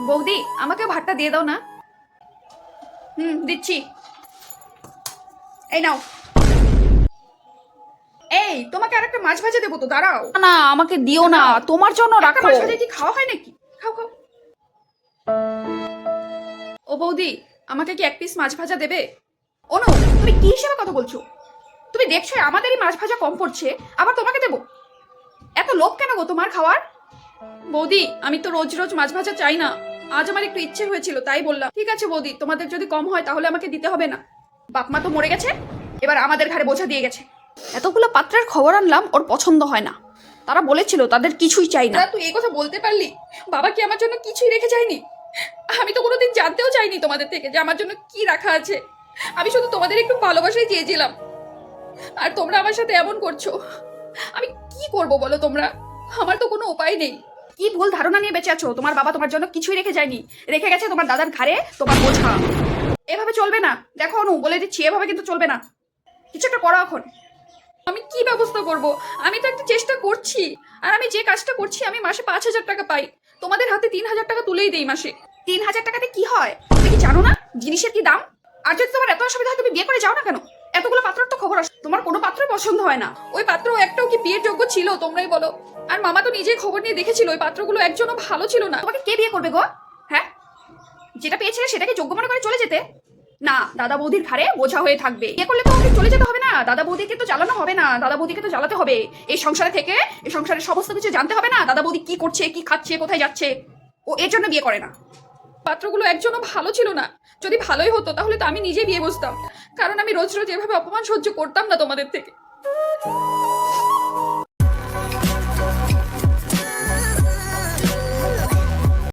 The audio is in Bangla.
বৌদি আমাকে ভাতটা দিয়ে দাও না। দিচ্ছি। এই নাও। এই তোমাকে আরেকটা মাছ ভাজা দেবো তো, দাঁড়াও। না আমাকে দিও না, তোমার জন্য একটা রাখো। মাছ ভাজা কি খাওয়া হয় নাকি? খাও খাও। ও বৌদি, আমাকে কি এক পিস মাছ ভাজা দেবে? অনু, তুমি কি হিসেবে কথা বলছো? তুমি দেখছো আমাদেরই মাছ ভাজা কম পড়ছে, আবার তোমাকে দেবো? এত লোভ কেন গো তোমার খাওয়ার? বৌদি আমি তো রোজ রোজ মাছ ভাজা চাই না, আজ আমার একটু ইচ্ছে হয়েছিল তাই বললাম। ঠিক আছে বৌদি, তোমাদের যদি কম হয় তাহলে আমাকে দিতে হবে না। বাপ মা তো মরে গেছে, এবার আমাদের ঘাড়ে বোঝা দিয়ে গেছে। এতগুলো পাত্রের খবর আনলাম, ওর পছন্দ হয় না। তারা বলেছিল তাদের কিছুই চাই না। তুই এই কথা বলতে পারলি? বাবা কি আমার জন্য কিছুই রেখে যায়নি? আমি তো কোনোদিন জানতেও চাইনি তোমাদের থেকে যে আমার জন্য কি রাখা আছে। আমি শুধু তোমাদের একটু ভালোবাসাই চেয়েছিলাম, আর তোমরা আমার সাথে এমন করছো। আমি কি করব বলো তোমরা? আমার তো কোনো উপায় নেই। কি ভুল ধারণা নিয়ে বেঁচে আছো? তোমার বাবা তোমার জন্য কিছুই রেখে যায়নি, রেখে গেছে তোমার দাদার ঘাড়ে তোমার বোঝা। এভাবে চলবে না, দেখো অনু, বলে দিচ্ছি এভাবে কিন্তু চলবে না। কিছু একটা করো এখন। আমি কি ব্যবস্থা করব? আমি তো একটা চেষ্টা করছি, আর আমি যে কাজটা করছি আমি মাসে 5,000 টাকা পাই। তোমাদের হাতে 3,000 টাকা তুলেই দেই মাসে। 3,000 টাকাতে কি হয় তুমি কি জানো না জিনিসের কি দাম? আর যদি তোমার এত অসুবিধা হয় তুমি বিয়ে করে যাও না কেন? এতগুলো পাত্রের তো খবর আসে, তোমার কোনো পাত্রই পছন্দ হয় না। ওই পাত্র একটাও কি বিয়ের যোগ্য ছিল তোমরাই বলো? আর মামা তো নিজেই খবর নিয়ে দেখেছিল ওই পাত্রগুলো একজনও ভালো ছিল না। তোমাকে কে বিয়ে করবে গো? হ্যাঁ, যেটা পেয়েছিলে সেটাকে যোগ্য মনে করে চলে যেতে? না, দাদা বৌদির ঘাড়ে বোঝা হয়ে থাকবে। বিয়ে করলে তো ওকে চলে যেতে হবে না, দাদা বৌদিকে তো জ্বালানো হবে না, দাদা বৌদিকে তো জ্বালাতে হবে। এই সংসারে থেকে এই সংসারের সমস্ত কিছু জানতে হবে না, দাদা বৌদি কি করছে, কি খাচ্ছে, কোথায় যাচ্ছে। ও এর জন্য বিয়ে করে না। পাত্রগুলো একজনও ভালো ছিল না। যদি ভালোই হতো তাহলে তো আমি নিজে বিয়ে বসতাম, কারণ আমি রোজ রোজ এভাবে অপমান সহ্য করতাম না তোমাদের থেকে।